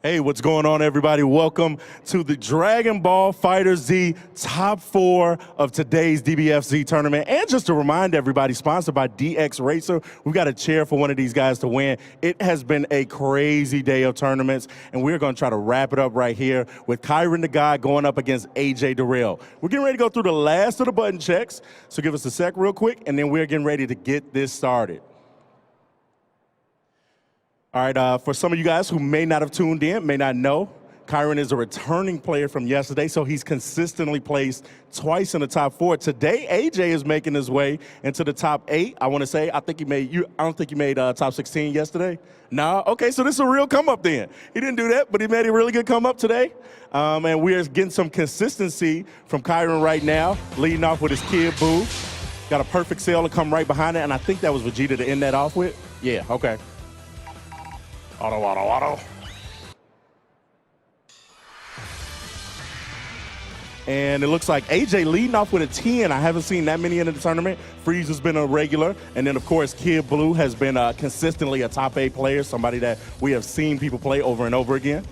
Hey, what's going on, everybody? Welcome to the Dragon Ball FighterZ top 4 of today's DBFZ tournament. And just to remind everybody, sponsored by DX Racer, we've got a chair for one of these guys to win. It has been a crazy day of tournaments, and we're going to try to wrap it up right here with Kyron the Guy going up against AJ Darrell. We're getting ready to go through the last of the button checks, so give us a sec real quick, and then we're getting ready to get this started. All right, for some of you guys who may not have tuned in, may not know, Kyron is a returning player from yesterday, so he's consistently placed twice in the top 4. Today, AJ is making his way into the top 8. I want to say, I don't think you made top 16 yesterday. Nah, okay, so this is a real come up then. He didn't do that, but he made a really good come up today. And we're getting some consistency from Kyron right now, leading off with his Kid Buu. Got a perfect sale to come right behind it, and I think that was Vegeta to end that off with. Yeah, okay. Auto. And it looks like AJ leading off with a 10. I haven't seen that many in the tournament. Freeze has been a regular. And then, of course, Kid Buu has been consistently a top 8 player, somebody that we have seen people play over and over again.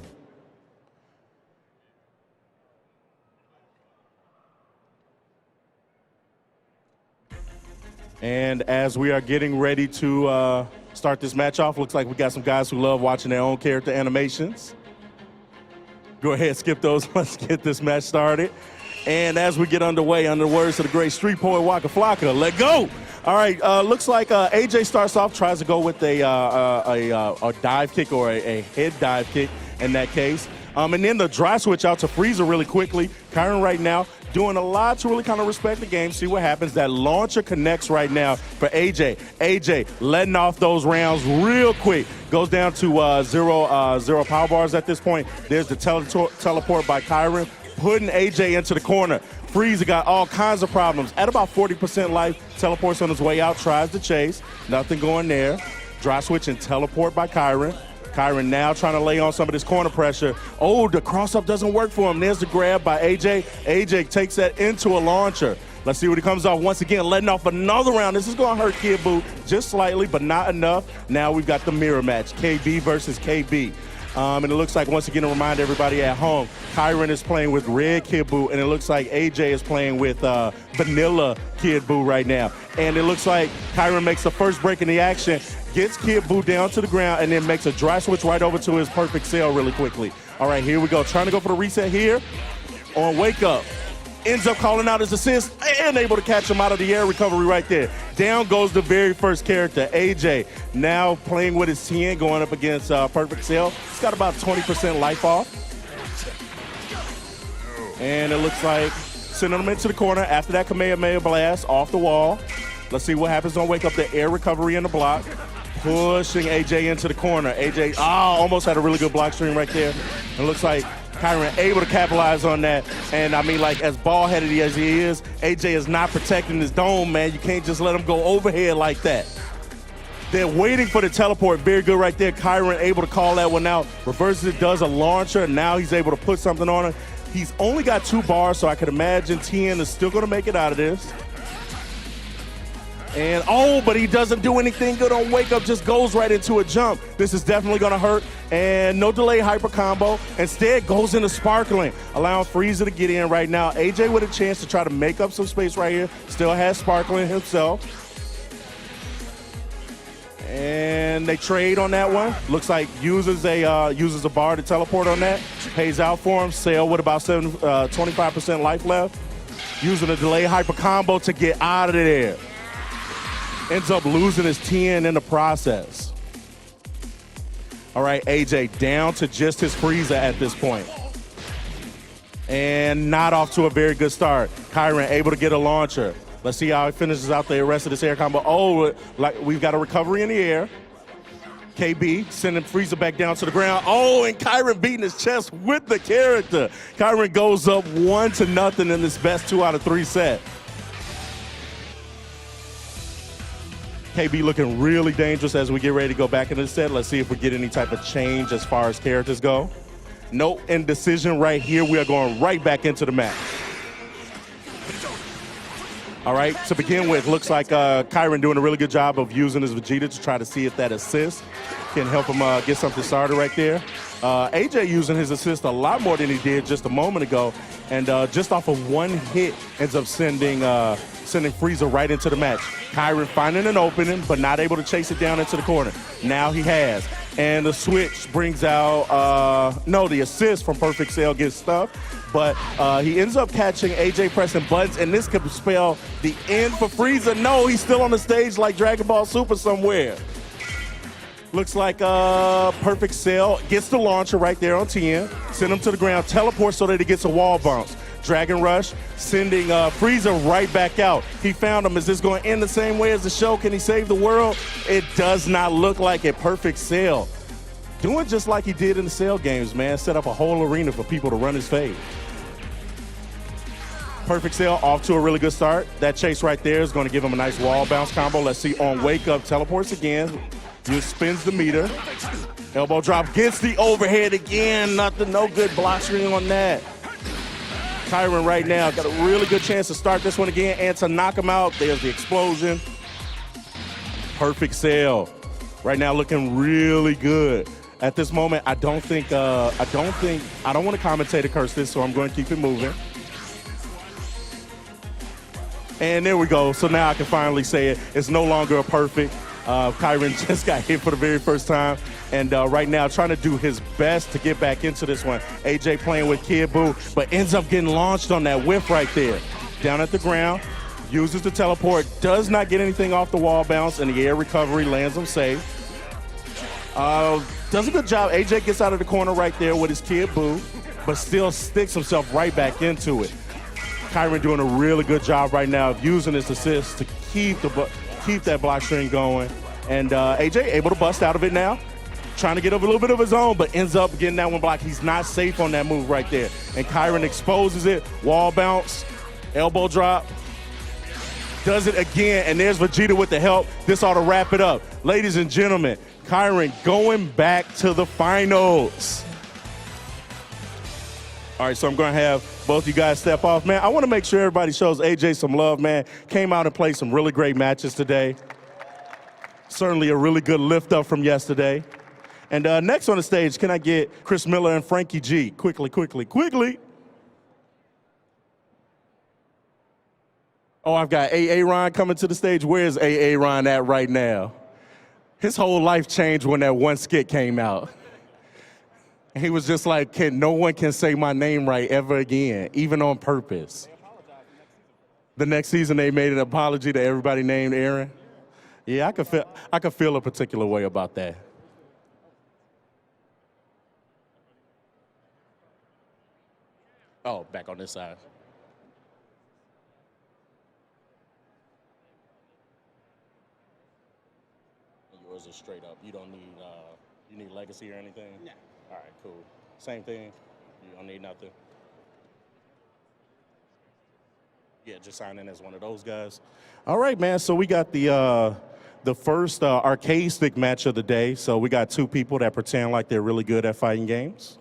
And as we are getting ready to start this match off, looks like we got some guys who love watching their own character animations. Go ahead, skip those. Let's get this match started. And as we get underway, under the words of the great street poet Waka Flocka, let go. All right, looks like AJ starts off, tries to go with a dive kick or a head dive kick in that case. And then the dry switch out to Frieza really quickly. Kyron right now doing a lot to really kind of respect the game, see what happens. That launcher connects right now for AJ. AJ letting off those rounds real quick. Goes down to zero power bars at this point. There's the teleport by Kyron, putting AJ into the corner. Frieza got all kinds of problems. At about 40% life, teleports on his way out, tries to chase. Nothing going there. Dry switch and teleport by Kyron. Kyron now trying to lay on some of this corner pressure. Oh, the cross-up doesn't work for him. There's the grab by AJ. AJ takes that into a launcher. Let's see what he comes off once again, letting off another round. This is going to hurt Kid Buu just slightly, but not enough. Now we've got the mirror match, KB versus KB. And it looks like, once again, to remind everybody at home, Kyron is playing with red Kid Buu, and it looks like AJ is playing with vanilla Kid Buu right now. And it looks like Kyron makes the first break in the action, gets Kid Buu down to the ground, and then makes a dry switch right over to his perfect sail really quickly. All right, here we go. Trying to go for the reset here on Wake Up. Ends up calling out his assist and able to catch him out of the air. Recovery right there. Down goes the very first character, AJ. Now playing with his 10, going up against Perfect Sail. He's got about 20% life off. And it looks like sending him into the corner after that Kamehameha blast off the wall. Let's see what happens on Wake Up. The air recovery in the block. Pushing AJ into the corner. AJ almost had a really good block stream right there. It looks like Kyron able to capitalize on that. And I mean, like, as ball-headed as he is, AJ is not protecting his dome, man. You can't just let him go overhead like that. They're waiting for the teleport. Very good right there. Kyron able to call that one out. Reverses it, does a launcher, and now he's able to put something on it. He's only got 2 bars, so I could imagine TN is still going to make it out of this. And, but he doesn't do anything good on Wake Up, just goes right into a jump. This is definitely going to hurt. And no delay hyper combo. Instead, goes into Sparkling, allowing Frieza to get in right now. AJ with a chance to try to make up some space right here. Still has Sparkling himself. And they trade on that one. Looks like uses a bar to teleport on that. Pays out for him. Sail with about 25% life left. Using a delay hyper combo to get out of there. Ends up losing his 10 in the process. All right, AJ down to just his Frieza at this point. And not off to a very good start. Kyron able to get a launcher. Let's see how he finishes out the rest of this air combo. Oh, like we've got a recovery in the air. KB sending Frieza back down to the ground. Oh, and Kyron beating his chest with the character. Kyron goes up 1-0 in this best 2 out of 3 set. KB looking really dangerous as we get ready to go back into the set. Let's see if we get any type of change as far as characters go. No indecision right here. We are going right back into the match. All right, to begin with, looks like Kyron doing a really good job of using his Vegeta to try to see if that assist can help him get something started right there. AJ using his assist a lot more than he did just a moment ago, and just off of one hit ends up sending Frieza right into the match. Kyron finding an opening, but not able to chase it down into the corner. Now he has. And the switch brings out, the assist from Perfect Cell gets stuffed, but he ends up catching AJ pressing buttons, and this could spell the end for Frieza. No, he's still on the stage like Dragon Ball Super somewhere. Looks like Perfect Cell gets the launcher right there on 10, send him to the ground, teleport so that he gets a wall bounce. Dragon Rush, sending Frieza right back out. He found him. Is this going to end the same way as the show? Can he save the world? It does not look like it. Perfect Cell doing just like he did in the Cell games, man. Set up a whole arena for people to run his fade. Perfect Cell off to a really good start. That chase right there is going to give him a nice wall bounce combo. Let's see on Wake Up, teleports again. Just spins the meter. Elbow drop, gets the overhead again. Nothing, no good block string on that. Kyron right now got a really good chance to start this one again and to knock him out. There's the explosion. Perfect Cell right now looking really good. At this moment, I don't want to commentator curse this, so I'm going to keep it moving. And there we go. So now I can finally say it. It's no longer a perfect. Kyron just got hit for the very first time, and right now trying to do his best to get back into this one. AJ playing with Kid Buu, but ends up getting launched on that whiff right there. Down at the ground, uses the teleport, does not get anything off the wall bounce, and the air recovery lands him safe. Does a good job. AJ gets out of the corner right there with his Kid Buu, but still sticks himself right back into it. Kyron doing a really good job right now of using his assist to keep that block string going. And AJ able to bust out of it now. Trying to get up a little bit of his own, but ends up getting that one blocked. He's not safe on that move right there. And Kyron exposes it, wall bounce, elbow drop. Does it again, and there's Vegeta with the help. This ought to wrap it up. Ladies and gentlemen, Kyron going back to the finals. All right, so I'm going to have both you guys step off. Man, I want to make sure everybody shows AJ some love, man. Came out and played some really great matches today. Certainly a really good lift up from yesterday. And next on the stage, can I get Chris Miller and Frankie G? Quickly, quickly, quickly. Oh, I've got AA Ron coming to the stage. Where's AA Ron at right now? His whole life changed when that one skit came out. He was just like, no one can say my name right ever again, even on purpose. The next season they made an apology to everybody named Aaron. Yeah, I could feel a particular way about that. Oh, back on this side. Yours is straight up. You don't need, you need legacy or anything? No. All right, cool. Same thing? You don't need nothing? Yeah, just sign in as one of those guys. All right, man, so we got the first arcade stick match of the day. So we got two people that pretend like they're really good at fighting games.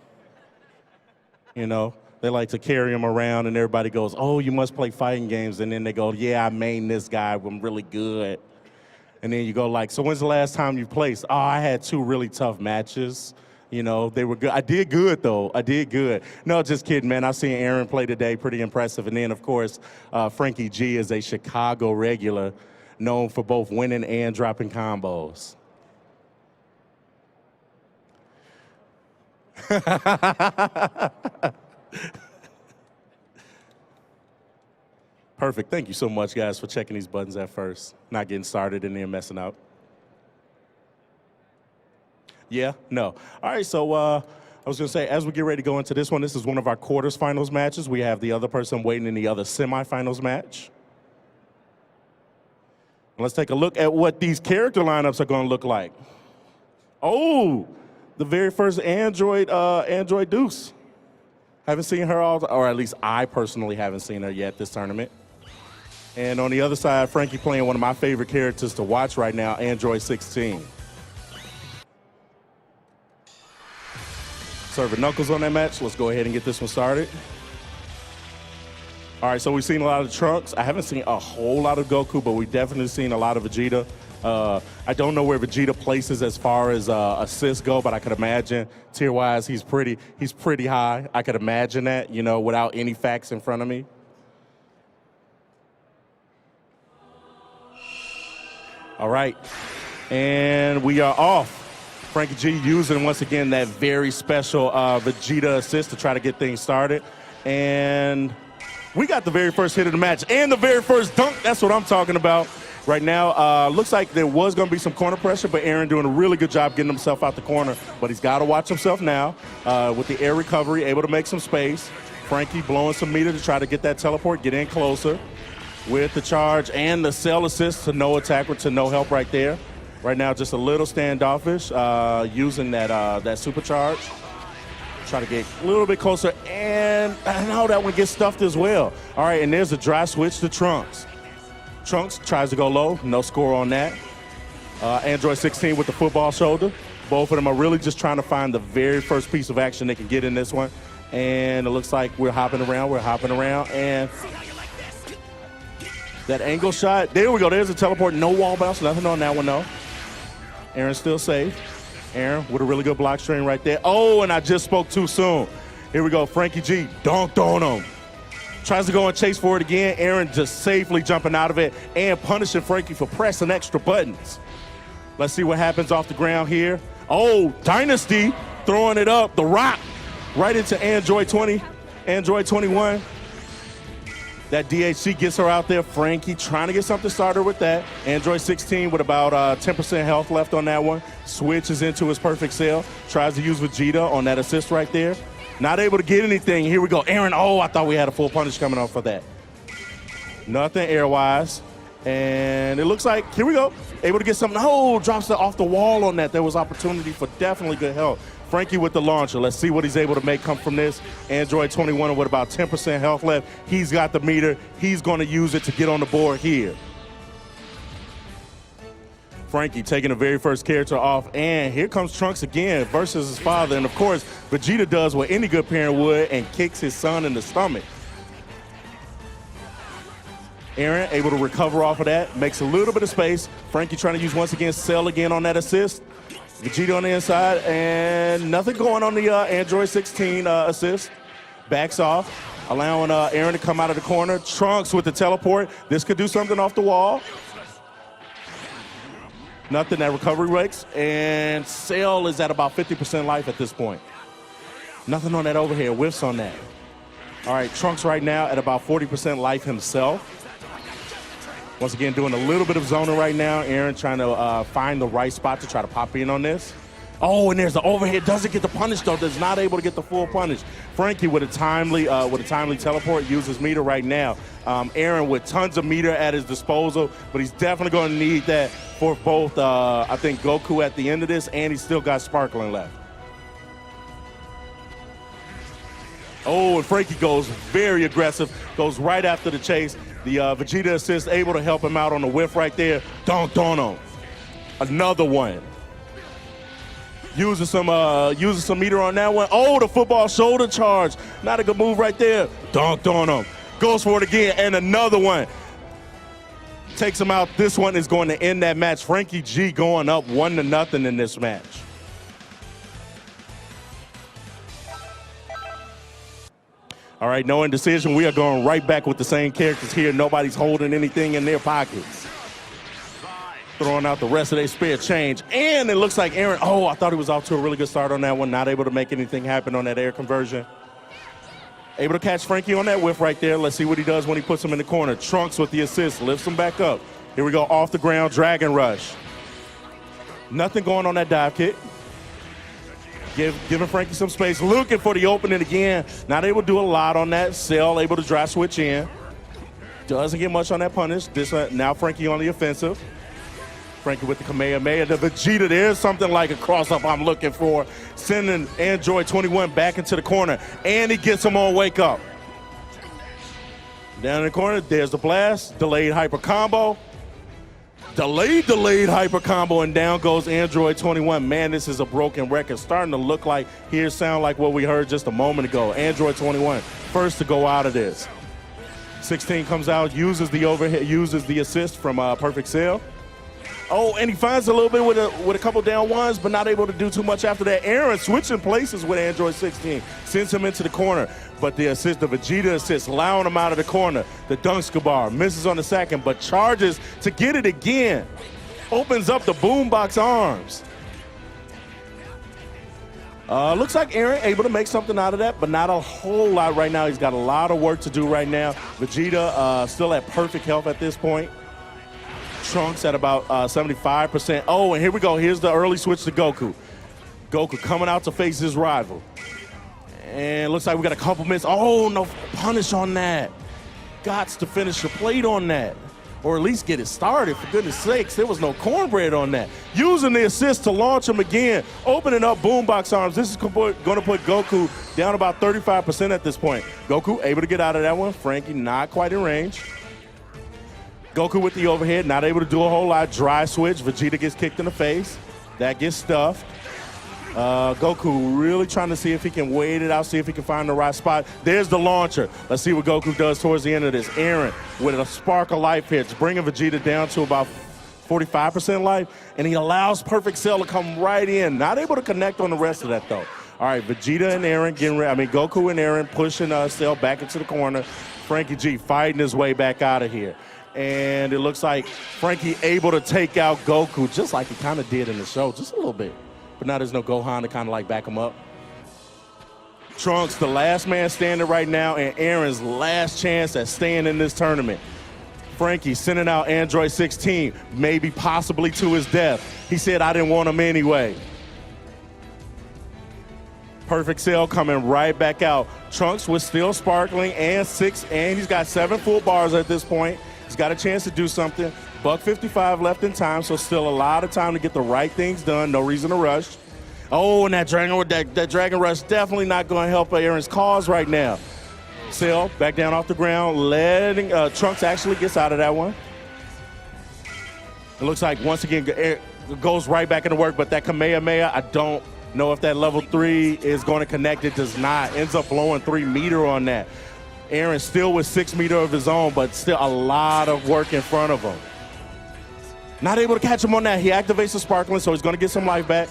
You know, they like to carry them around and everybody goes, oh, you must play fighting games. And then they go, yeah, I main this guy, I'm really good. And then you go like, so when's the last time you played? Oh, I had two really tough matches. You know, they were good. I did good, though. I did good. No, just kidding, man. I seen Aaron play today. Pretty impressive. And then, of course, Frankie G is a Chicago regular known for both winning and dropping combos. Perfect. Thank you so much, guys, for checking these buttons at first. Not getting started and then messing up. Yeah? No. All right, so I was going to say, as we get ready to go into this one, this is one of our quarters finals matches. We have the other person waiting in the other semifinals match. Let's take a look at what these character lineups are going to look like. Oh, the very first Android Deuce. Haven't seen her all, or at least I personally haven't seen her yet this tournament. And on the other side, Frankie playing one of my favorite characters to watch right now, Android 16. Serving Knuckles on that match. Let's go ahead and get this one started. All right, so we've seen a lot of Trunks. I haven't seen a whole lot of Goku, but we've definitely seen a lot of Vegeta. I don't know where Vegeta places as far as assists go, but I could imagine tier-wise he's pretty high. I could imagine that, you know, without any facts in front of me. All right, and we are off. Frankie G using, once again, that very special Vegeta assist to try to get things started. And we got the very first hit of the match and the very first dunk. That's what I'm talking about right now. Looks like there was going to be some corner pressure, but Aaron doing a really good job getting himself out the corner. But he's got to watch himself now with the air recovery, able to make some space. Frankie blowing some meter to try to get that teleport, get in closer. With the charge and the cell assist to no attack or to no help right there. Right now, just a little standoffish, using that supercharge. Try to get a little bit closer, and I know that one gets stuffed as well. All right, and there's a dry switch to Trunks. Trunks tries to go low, no score on that. Android 16 with the football shoulder. Both of them are really just trying to find the very first piece of action they can get in this one. And it looks like we're hopping around, and that angle shot, there we go, there's a teleport, no wall bounce, nothing on that one though. Aaron's still safe. Aaron with a really good block string right there. Oh, and I just spoke too soon. Here we go, Frankie G dunked on him. Tries to go and chase for it again. Aaron just safely jumping out of it and punishing Frankie for pressing extra buttons. Let's see what happens off the ground here. Oh, Dynasty throwing it up, the rock, right into Android 20, Android 21. That DHC gets her out there. Frankie trying to get something started with that. Android 16 with about 10% health left on that one. Switches into his perfect cell. Tries to use Vegeta on that assist right there. Not able to get anything. Here we go. Aaron, oh, I thought we had a full punish coming off for that. Nothing air-wise. And it looks like, here we go. Able to get something. Oh, drops it off the wall on that. There was opportunity for definitely good help. Frankie with the launcher. Let's see what he's able to make come from this. Android 21 with about 10% health left. He's got the meter. He's going to use it to get on the board here. Frankie taking the very first character off, and here comes Trunks again versus his father. And of course, Vegeta does what any good parent would and kicks his son in the stomach. Aaron able to recover off of that, makes a little bit of space. Frankie trying to use once again Cell again on that assist. Vegeta on the inside, and nothing going on the Android 16 assist. Backs off, allowing Aaron to come out of the corner. Trunks with the teleport. This could do something off the wall. Nothing, that recovery works, and Cell is at about 50% life at this point. Nothing on that overhead, whiffs on that. All right, Trunks right now at about 40% life himself. Once again, doing a little bit of zoning right now. Aaron trying to find the right spot to try to pop in on this. Oh, and there's the overhead. Doesn't get the punish though. Does not able to get the full punish. Frankie with a timely teleport uses meter right now. Aaron with tons of meter at his disposal, but he's definitely going to need that for both. I think Goku at the end of this, and he's still got Sparkling left. Oh, and Frankie goes very aggressive. Goes right after the chase. The Vegeta assist able to help him out on the whiff right there. Dunked on him. Another one. Using some meter on that one. Oh, the football shoulder charge. Not a good move right there. Dunked on him. Goes for it again, and another one. Takes him out. This one is going to end that match. Frankie G going up 1-0 in this match. All right, no indecision. We are going right back with the same characters here. Nobody's holding anything in their pockets. Throwing out the rest of their spare change. And it looks like Aaron, oh, I thought he was off to a really good start on that one. Not able to make anything happen on that air conversion. Able to catch Frankie on that whiff right there. Let's see what he does when he puts him in the corner. Trunks with the assist, lifts him back up. Here we go, off the ground, Dragon Rush. Nothing going on that dive kick. Giving Frankie some space, looking for the opening again. Not able to do a lot on that. Cell able to dry switch in. Doesn't get much on that punish. Now Frankie on the offensive. Frankie with the Kamehameha. The Vegeta, there's something like a cross-up I'm looking for. Sending Android 21 back into the corner, and he gets him on wake up. Down in the corner, there's the blast. Delayed hyper combo. Delayed hyper combo, and down goes Android 21. Man, this is a broken record. Starting to look like, here sound like what we heard just a moment ago. Android 21, first to go out of this. 16 comes out, uses the overhead, uses the assist from Perfect Cell. Oh, and he finds a little bit with a couple down ones, but not able to do too much after that. Aaron switching places with Android 16, sends him into the corner. But the assist, the Vegeta assist, allowing him out of the corner. The Dunsker bar misses on the second, but charges to get it again. Opens up the boombox arms. Looks like Aaron able to make something out of that, but not a whole lot right now. He's got a lot of work to do right now. Vegeta still at perfect health at this point. Trunks at about 75%. Oh, and here we go. Here's the early switch to Goku. Goku coming out to face his rival. And looks like we got a couple minutes. Oh, no punish on that. Gots to finish the plate on that. Or at least get it started, for goodness sakes. There was no cornbread on that. Using the assist to launch him again. Opening up boombox arms. This is going to put Goku down about 35% at this point. Goku able to get out of that one. Frankie not quite in range. Goku with the overhead, not able to do a whole lot. Dry switch, Vegeta gets kicked in the face. That gets stuffed. Goku really trying to see if he can wait it out, see if he can find the right spot. There's the launcher. Let's see what Goku does towards the end of this. Aaron with a spark of life hits, bringing Vegeta down to about 45% life, and he allows Perfect Cell to come right in. Not able to connect on the rest of that, though. All right, Vegeta and Aaron getting ready. Goku and Aaron pushing Cell back into the corner. Frankie G fighting his way back out of here. And it looks like Frankie able to take out Goku, just like he kind of did in the show, just a little bit. But now there's no Gohan to kind of like back him up. Trunks, the last man standing right now, and Aaron's last chance at staying in this tournament. Frankie sending out Android 16, maybe possibly to his death. He said, I didn't want him anyway. Perfect Cell coming right back out. Trunks was still sparkling and he's got 7 full bars at this point. He's got a chance to do something. $1:55 left in time, so still a lot of time to get the right things done. No reason to rush. Oh, and that Dragon Rush definitely not going to help Aaron's cause right now. Cell back down off the ground, letting Trunks actually gets out of that one. It looks like once again it goes right back into work, but that Kamehameha, I don't know if that level 3 is going to connect. It does not. Ends up blowing 3 meter on that. Aaron still with 6 meter of his own, but still a lot of work in front of him. Not able to catch him on that. He activates the sparkling, so he's going to get some life back.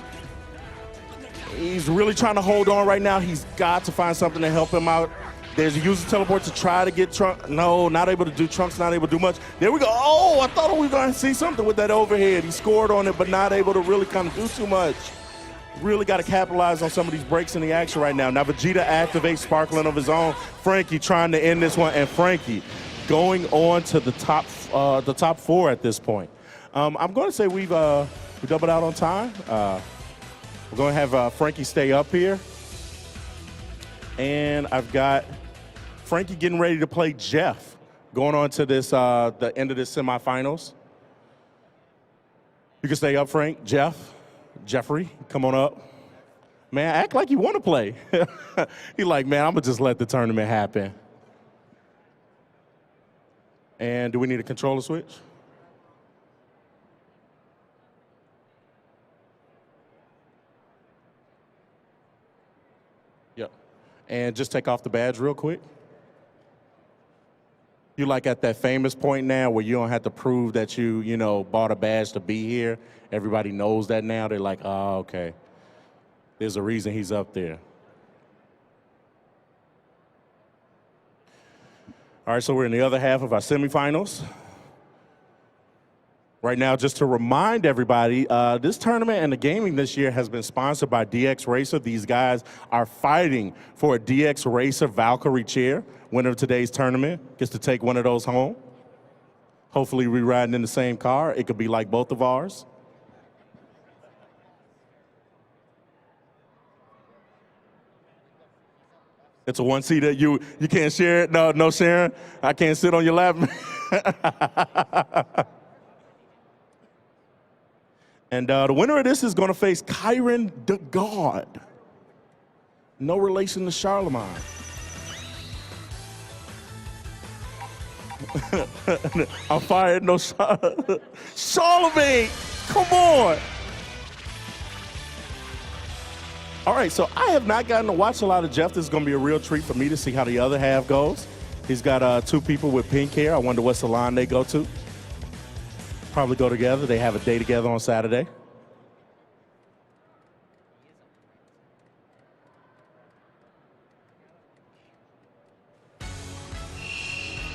He's really trying to hold on right now. He's got to find something to help him out. There's a user teleport to try to get Trunks. No, not able to do. Trunks not able to do much. There we go. Oh, I thought we were going to see something with that overhead. He scored on it, but not able to really kind of do too much. Really got to capitalize on some of these breaks in the action right now. Now Vegeta activates sparkling of his own. Frankie trying to end this one, and Frankie going on to the top 4 at this point. I'm going to say we doubled out on time. We're going to have Frankie stay up here. And I've got Frankie getting ready to play Jeff, going on to this the end of this semifinals. You can stay up, Frank. Jeffrey, come on up. Man, act like you want to play. He's like, man, I'm going to just let the tournament happen. And do we need a controller switch? Yep. And just take off the badge real quick. You like at that famous point now where you don't have to prove that you bought a badge to be here. Everybody knows that now. They're like, oh, okay. There's a reason he's up there. All right, so we're in the other half of our semifinals. Right now, just to remind everybody, this tournament and the gaming this year has been sponsored by DX Racer. These guys are fighting for a DX Racer Valkyrie chair. Winner of today's tournament gets to take one of those home. Hopefully we're riding in the same car. It could be like both of ours. It's a one-seater. You can't share it? No sharing? I can't sit on your lap? And the winner of this is going to face Kyron the God. No relation to Charlemagne. I'm fired, no Charlemagne, come on. All right, so I have not gotten to watch a lot of Jeff. This is going to be a real treat for me to see how the other half goes. He's got 2 people with pink hair. I wonder what salon they go to. probably go together. They have a day together on Saturday.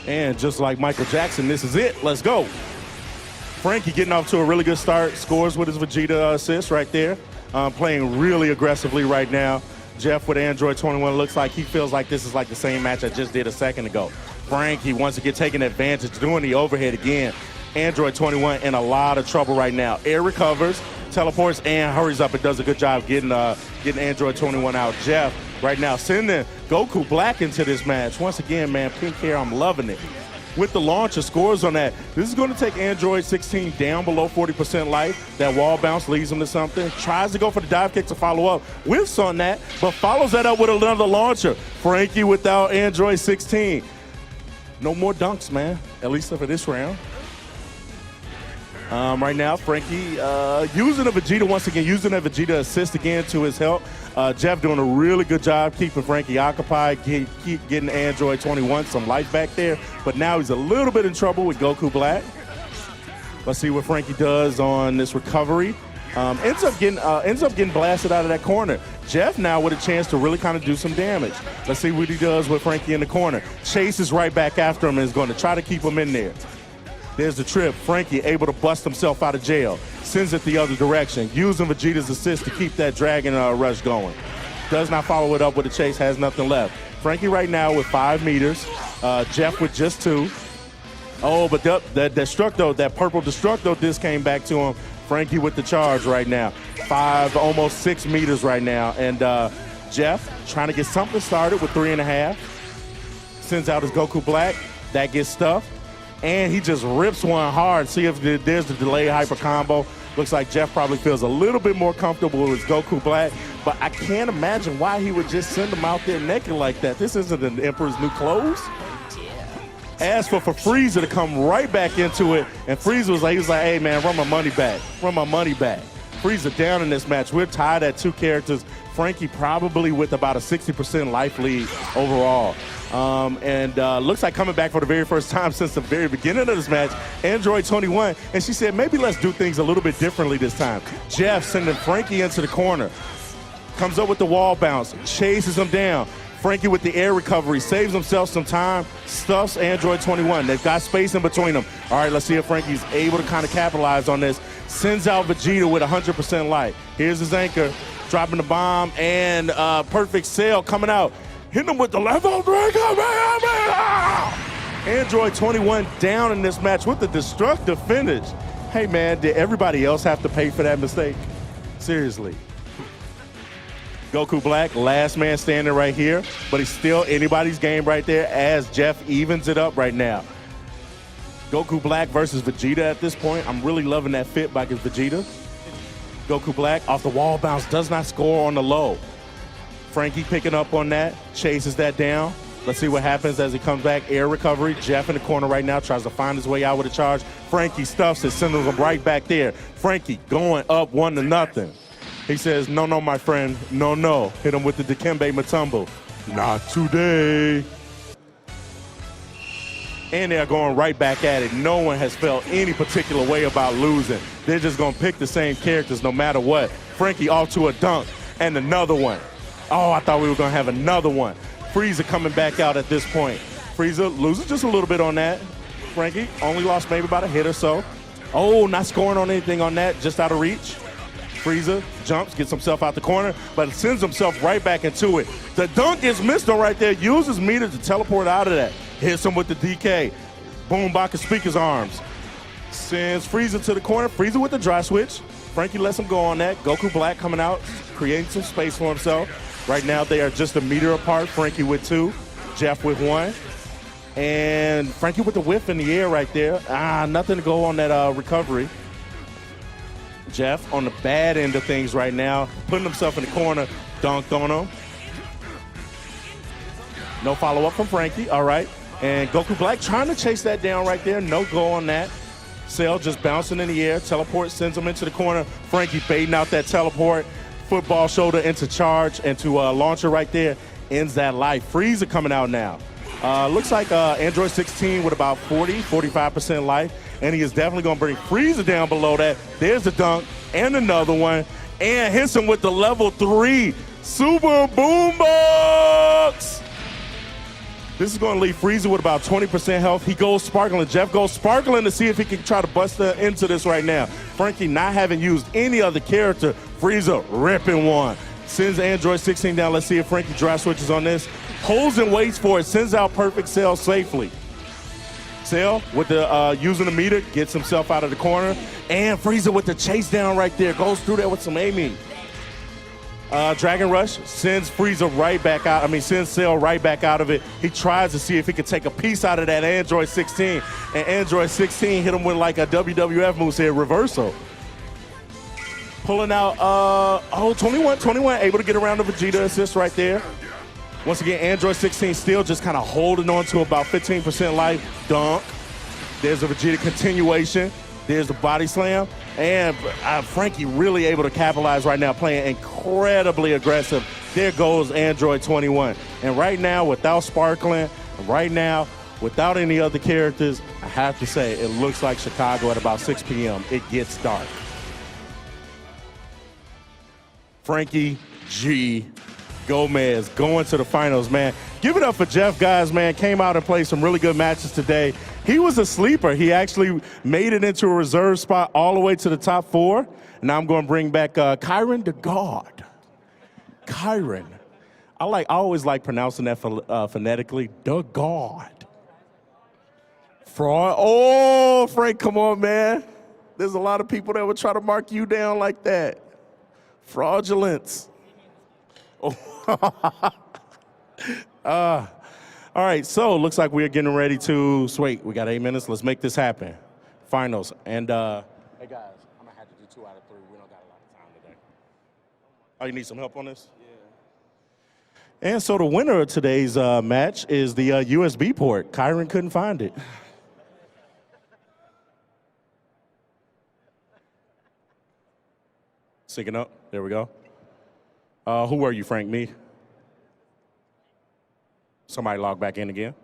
And just like Michael Jackson, this is it. Let's go. Frankie getting off to a really good start. Scores with his Vegeta assist right there. Playing really aggressively right now. Jeff with Android 21 looks like he feels like this is like the same match I just did a second ago. Frankie wants to get taken advantage, doing the overhead again. Android 21 in a lot of trouble right now. Air recovers, teleports, and hurries up and does a good job getting Android 21 out. Jeff right now sending Goku Black into this match. Once again, man, pink hair, I'm loving it. With the launcher, scores on that. This is going to take Android 16 down below 40% life. That wall bounce leads him to something. Tries to go for the dive kick to follow up. Whiffs on that, but follows that up with another launcher. Frankie without Android 16. No more dunks, man, at least for this round. Right now, Frankie using a Vegeta once again, using that Vegeta assist again to his help. Jeff doing a really good job keeping Frankie occupied, keep getting Android 21 some life back there. But now he's a little bit in trouble with Goku Black. Let's see what Frankie does on this recovery. Ends up getting blasted out of that corner. Jeff now with a chance to really kind of do some damage. Let's see what he does with Frankie in the corner. Chases right back after him and is going to try to keep him in there. There's the trip. Frankie able to bust himself out of jail. Sends it the other direction. Using Vegeta's assist to keep that Dragon Rush going. Does not follow it up with a chase. Has nothing left. Frankie right now with 5 meters. Jeff with just 2. Oh, but that Destructo, that purple Destructo disc came back to him. Frankie with the charge right now. 5, almost 6 meters right now. And Jeff trying to get something started with 3.5. Sends out his Goku Black. That gets stuffed. And he just rips one hard. See if there's the delayed hyper combo. Looks like Jeff probably feels a little bit more comfortable with his Goku Black, but I can't imagine why he would just send him out there naked like that. This isn't an Emperor's New Clothes. Asked for Frieza to come right back into it, and Frieza was like, hey man, run my money back. Run my money back. Frieza down in this match. We're tied at 2 characters. Frankie probably with about a 60% life lead overall. Looks like coming back for the very first time since the very beginning of this match, Android 21. And she said, maybe let's do things a little bit differently this time. Jeff sending Frankie into the corner. Comes up with the wall bounce, chases him down. Frankie with the air recovery, saves himself some time, stuffs Android 21. They've got space in between them. All right, let's see if Frankie's able to kind of capitalize on this. Sends out Vegeta with 100% life. Here's his anchor, dropping the bomb, and perfect sail coming out. Hitting him with the level Dragon. Android 21 down in this match with the destructive finish. Hey man, did everybody else have to pay for that mistake? Seriously. Goku Black, last man standing right here, but he's still anybody's game right there as Jeff evens it up right now. Goku Black versus Vegeta at this point. I'm really loving that fit by his Vegeta. Goku Black off the wall bounce, does not score on the low. Frankie picking up on that, chases that down. Let's see what happens as he comes back. Air recovery. Jeff in the corner right now tries to find his way out with a charge. Frankie stuffs it, sends him right back there. Frankie going up 1-0. He says, no, my friend, no. Hit him with the Dikembe Mutombo. Not today. And they're going right back at it. No one has felt any particular way about losing. They're just going to pick the same characters no matter what. Frankie off to a dunk and another one. Oh, I thought we were going to have another one. Frieza coming back out at this point. Frieza loses just a little bit on that. Frankie only lost maybe about a hit or so. Oh, not scoring on anything on that, just out of reach. Frieza jumps, gets himself out the corner, but sends himself right back into it. The dunk is missed on right there. Uses meter to teleport out of that. Hits him with the DK. Boom, Baka Speaker's arms. Sends Frieza to the corner. Frieza with the dry switch. Frankie lets him go on that. Goku Black coming out, creating some space for himself. Right now, they are just a meter apart. Frankie with 2, Jeff with 1. And Frankie with the whiff in the air right there. Nothing to go on that recovery. Jeff on the bad end of things right now, putting himself in the corner, dunked on him. No follow-up from Frankie, all right. And Goku Black trying to chase that down right there. No go on that. Cell just bouncing in the air. Teleport sends him into the corner. Frankie baiting out that teleport. Football shoulder into charge and to launcher right there. Ends that life. Frieza coming out now. Looks like Android 16 with about 45% life, and he is definitely going to bring Frieza down below that. There's the dunk, and another one, and hits him with the level 3 Super Boombox! This is going to leave Frieza with about 20% health. He goes sparkling. Jeff goes sparkling to see if he can try to bust into this right now. Frankie not having used any other character. Frieza ripping one. Sends Android 16 down. Let's see if Frankie dry switches on this. Holds and waits for it. Sends out Perfect Cell safely. Cell with the using the meter. Gets himself out of the corner. And Frieza with the chase down right there. Goes through there with some aiming. Dragon Rush sends Frieza right back out. Sends Cell right back out of it. He tries to see if he can take a piece out of that Android 16. And Android 16 hit him with like a WWF move, said reversal. Pulling out, 21, able to get around the Vegeta assist right there. Once again, Android 16 still just kind of holding on to about 15% life. Dunk. There's a Vegeta continuation. There's the body slam. And Frankie really able to capitalize right now, playing incredibly aggressive. There goes Android 21. And right now, without Sparkling, right now, without any other characters, I have to say, it looks like Chicago at about 6 p.m. It gets dark. Frankie G. Gomez going to the finals, man. Give it up for Jeff, guys, man. Came out and played some really good matches today. He was a sleeper. He actually made it into a reserve spot all the way to the top 4. Now I'm going to bring back Kyron the God. Kyron. I always like pronouncing that phonetically. The God. Fraud. Oh, Frank, come on, man. There's a lot of people that would try to mark you down like that. Fraudulence. Oh. All right, so looks like we're getting ready to wait. We got 8 minutes. Let's make this happen. Finals. And hey guys, I'm gonna have to do 2 out of 3. We don't got a lot of time today. Oh, you need some help on this? Yeah. And so the winner of today's match is the USB port. Kyron couldn't find it. Syncing up. There we go. Who were you, Frank? Me? Somebody log back in again.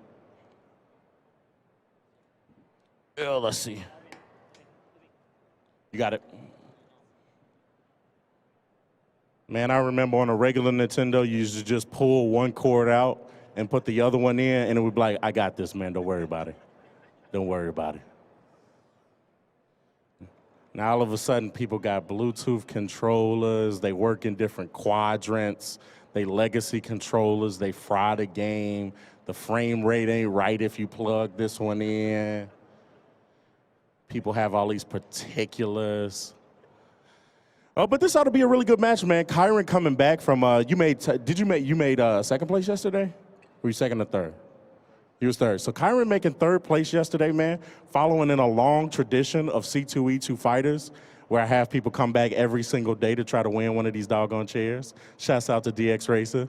Let's see. You got it. Man, I remember on a regular Nintendo, you used to just pull one cord out and put the other one in, and it would be like, I got this, man. Don't worry about it. Don't worry about it. Now, all of a sudden, people got Bluetooth controllers. They work in different quadrants. They legacy controllers. They fry the game. The frame rate ain't right if you plug this one in. People have all these particulars. Oh, but this ought to be a really good match, man. Kyron coming back from, you made second place yesterday? Or were you second or third? He was third. So Kyron making third place yesterday, man, following in a long tradition of C2E2 fighters, where I have people come back every single day to try to win one of these doggone chairs. Shouts out to DX Racer.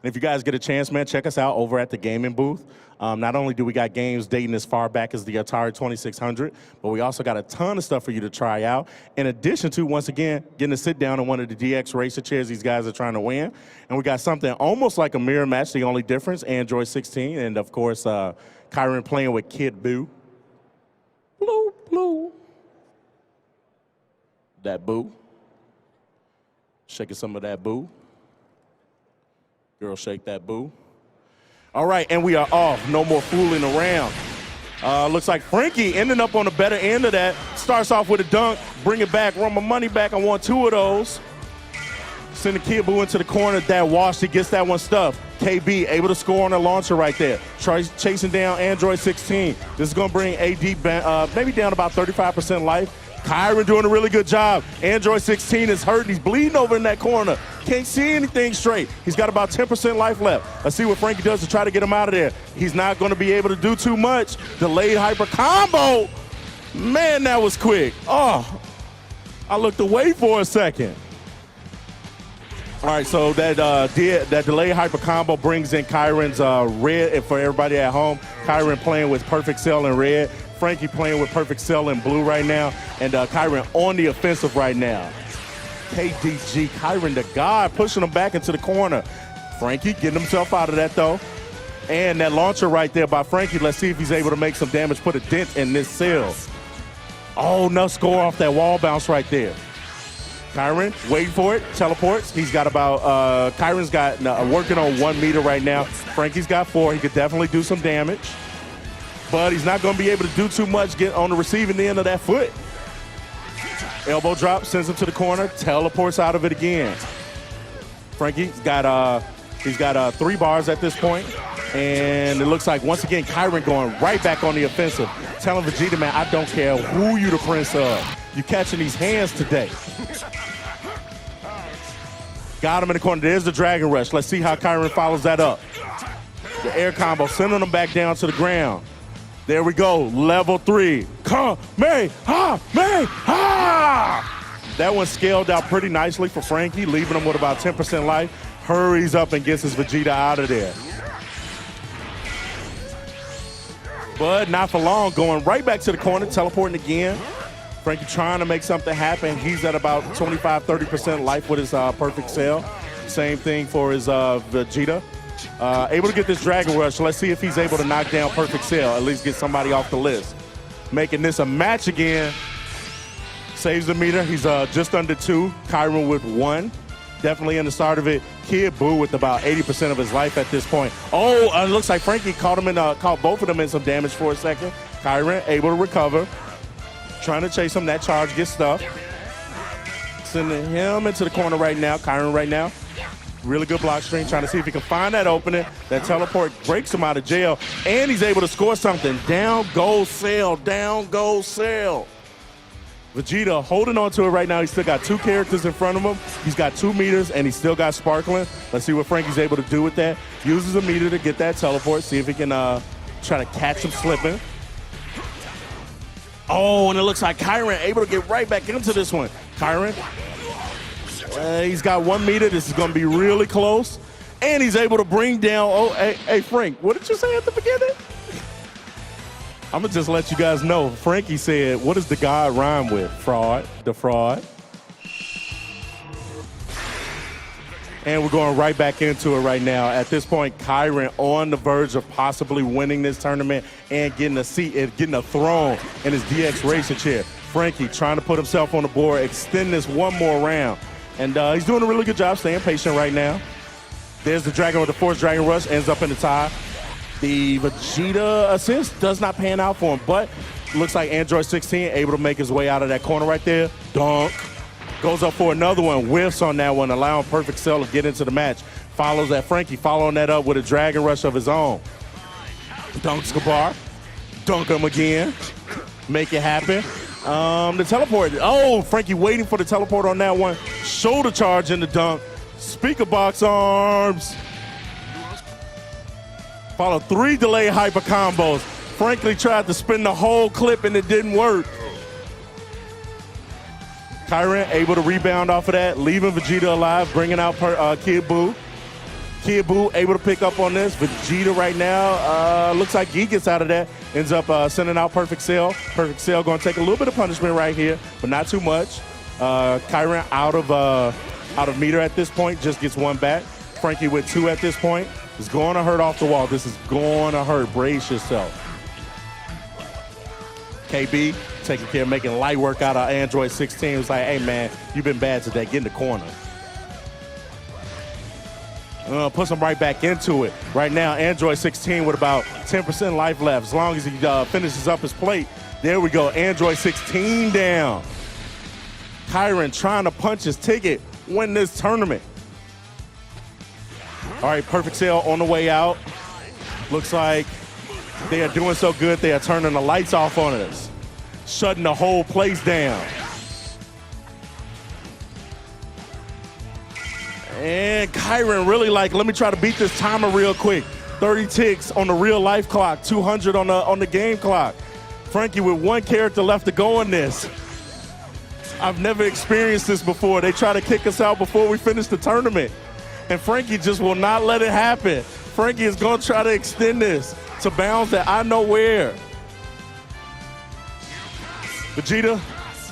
And if you guys get a chance, man, check us out over at the gaming booth. Not only do we got games dating as far back as the Atari 2600, but we also got a ton of stuff for you to try out. In addition to, once again, getting to sit down in one of the DX Racer chairs these guys are trying to win. And we got something almost like a mirror match, the only difference, Android 16. And of course, Kyron playing with Kid Boo. Blue, blue. That boo. Shaking some of that boo. Girl, shake that boo. All right, and we are off. No more fooling around. Looks like Frankie ending up on the better end of that. Starts off with a dunk, bring it back, run my money back. I want 2 of those. Send the Kid Boo into the corner. That wash, he gets that one stuffed. KB able to score on the launcher right there. Chasing down Android 16. This is gonna bring AD maybe down about 35% life. Kyron doing a really good job. Android 16 is hurt. He's bleeding over in that corner. Can't see anything straight. He's got about 10% life left. Let's see what Frankie does to try to get him out of there. He's not going to be able to do too much. Delayed hyper combo. Man, that was quick. Oh, I looked away for a second. All right, so that delayed hyper combo brings in Kyron's red. And for everybody at home, Kyron playing with Perfect Cell in red. Frankie playing with Perfect Cell in blue right now, and Kyron on the offensive right now. KDG, Kyron the God, pushing him back into the corner. Frankie getting himself out of that, though. And that launcher right there by Frankie, let's see if he's able to make some damage, put a dent in this cell. Oh, no score off that wall bounce right there. Kyron, waiting for it, teleports. He's got about, Kyron's got working on 1 meter right now. Frankie's got 4. He could definitely do some damage. But he's not going to be able to do too much, get on the receiving end of that foot. Elbow drop, sends him to the corner, teleports out of it again. Frankie's got, he's got 3 bars at this point. And it looks like, once again, Kyron going right back on the offensive. Telling Vegeta, man, I don't care who you the prince of. You catching these hands today. Got him in the corner. There's the Dragon Rush. Let's see how Kyron follows that up. The air combo, sending him back down to the ground. There we go, level 3. Kamehameha! That one scaled out pretty nicely for Frankie, leaving him with about 10% life. Hurries up and gets his Vegeta out of there. But not for long, going right back to the corner, teleporting again. Frankie trying to make something happen. He's at about 25-30% life with his perfect cell. Same thing for his Vegeta. Able to get this Dragon Rush. Let's see if he's able to knock down perfect cell, at least get somebody off the list. Making this a match again. Saves the meter. He's just under 2. Kyron with 1. Definitely in the start of it. Kid Buu with about 80% of his life at this point. Oh, it looks like Frankie caught him in, caught both of them in some damage for a second. Kyron able to recover. Trying to chase him. That charge gets stuffed. Sending him into the corner right now. Kyron right now. Really good block string. Trying to see if he can find that opening. That teleport breaks him out of jail. And he's able to score something. Down goes Cell. Down goes Cell. Vegeta holding on to it right now. He's still got 2 characters in front of him. He's got 2 meters, and he's still got Sparkling. Let's see what Frankie's able to do with that. Uses a meter to get that teleport. See if he can try to catch him slipping. Oh, and it looks like Kyron able to get right back into this one. Kyron, he's got 1 meter. This is going to be really close. And he's able to bring down, oh, hey, Frank, what did you say at the beginning? I'm going to just let you guys know. Frankie said, what does the God rhyme with? Fraud, the fraud. And we're going right back into it right now. At this point, Kyron on the verge of possibly winning this tournament and getting a seat, and getting a throne in his DX racing chair. Frankie trying to put himself on the board, extend this 1 more round. And he's doing a really good job staying patient right now. There's the Dragon with the Force Dragon Rush, ends up in the tie. The Vegeta assist does not pan out for him, but looks like Android 16 able to make his way out of that corner right there. Dunk. Goes up for another one, whiffs on that one, allowing Perfect Cell to get into the match. Follows that Frankie, following that up with a Dragon Rush of his own. Dunks Gabar. Dunk him again. Make it happen. The teleport. Oh, Frankie waiting for the teleport on that one. Shoulder charge in the dunk. Speaker box arms. Follow 3 delay hyper combos. Frankie tried to spin the whole clip and it didn't work. Kyron able to rebound off of that, leaving Vegeta alive, bringing out Kid Buu. Kid Buu able to pick up on this. Vegeta right now, looks like Geek gets out of that. Ends up sending out Perfect Cell. Perfect Cell going to take a little bit of punishment right here, but not too much. Kyron out of meter at this point, just gets 1 back. Frankie with 2 at this point. It's going to hurt off the wall. This is going to hurt. Brace yourself. KB taking care of making light work out of Android 16. It was like, hey, man, you've been bad today. Get in the corner. Puts him right back into it. Right now, Android 16 with about 10% life left. As long as he finishes up his plate. There we go. Android 16 down. Kyron trying to punch his ticket, win this tournament. All right, Perfect Cell on the way out. Looks like they are doing so good, they are turning the lights off on us. Shutting the whole place down. And Kyron really like, let me try to beat this timer real quick. 30 ticks on the real life clock, 200 on the game clock. Frankie with 1 character left to go in this. I've never experienced this before. They try to kick us out before we finish the tournament. And Frankie just will not let it happen. Frankie is going to try to extend this to bounds that I know where. Vegeta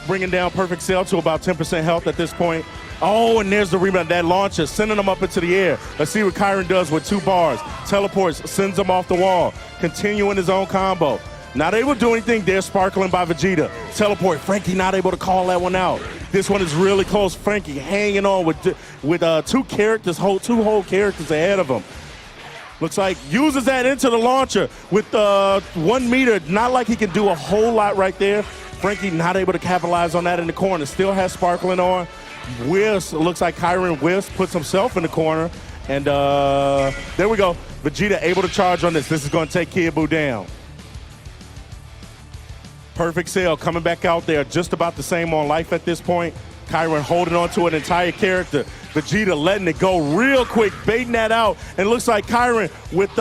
bringing down Perfect Cell to about 10% health at this point. Oh, and there's the rebound. That launcher, sending them up into the air. Let's see what Kyron does with 2 bars. Teleports, sends them off the wall. Continuing his own combo. Not able to do anything. They're sparkling by Vegeta. Teleport. Frankie not able to call that one out. This one is really close. Frankie hanging on with 2 characters, two whole characters ahead of him. Looks like uses that into the launcher with 1 meter. Not like he can do a whole lot right there. Frankie not able to capitalize on that in the corner. Still has sparkling on. Whiffs. Looks like Kyron whiffs, puts himself in the corner. And there we go. Vegeta able to charge on this. This is going to take Kid Buu down. Perfect sale coming back out there. Just about the same on life at this point. Kyron holding on to an entire character. Vegeta letting it go real quick, baiting that out. And it looks like Kyron with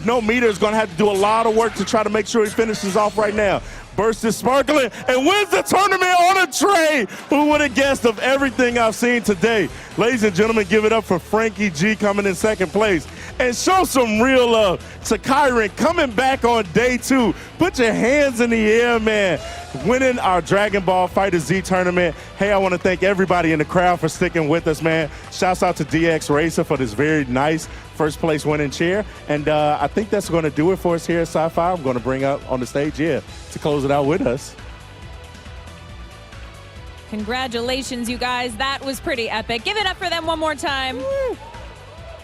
no meter is going to have to do a lot of work to try to make sure he finishes off right now. Burst is sparkling and wins the tournament on a tray. Who would have guessed of everything I've seen today? Ladies and gentlemen, give it up for Frankie G coming in 2nd place. And show some real love to Kyron coming back on day 2. Put your hands in the air, man. Winning our Dragon Ball FighterZ Tournament. Hey, I want to thank everybody in the crowd for sticking with us, man. Shouts out to DX Racer for this very nice 1st place winning chair. And I think that's going to do it for us here at SYFY. I'm going to bring up on the stage, to close it out with us. Congratulations, you guys. That was pretty epic. Give it up for them one more time. Woo.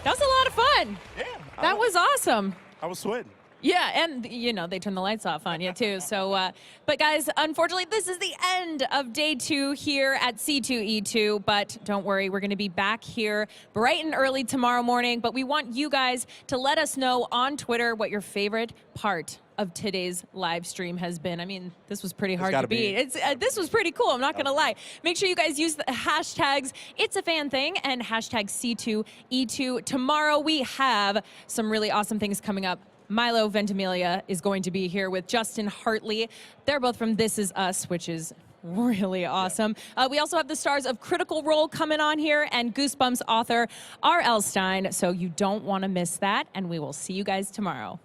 That was a lot of fun. Yeah. That was awesome. I was sweating. Yeah, and, you know, they turned the lights off on you, too. So, but, guys, unfortunately, this is the end of day 2 here at C2E2. But don't worry, we're going to be back here bright and early tomorrow morning. But we want you guys to let us know on Twitter what your favorite part of today's live stream has been. I mean, this was pretty hard to beat. This was pretty cool, I'm not gonna lie. Make sure you guys use the hashtags It's a Fan Thing and hashtag C2E2. Tomorrow we have some really awesome things coming up. Milo Ventimiglia is going to be here with Justin Hartley. They're both from This Is Us, which is really awesome. We also have the stars of Critical Role coming on here and Goosebumps author R.L. Stein, so you don't want to miss that, and we will see you guys tomorrow.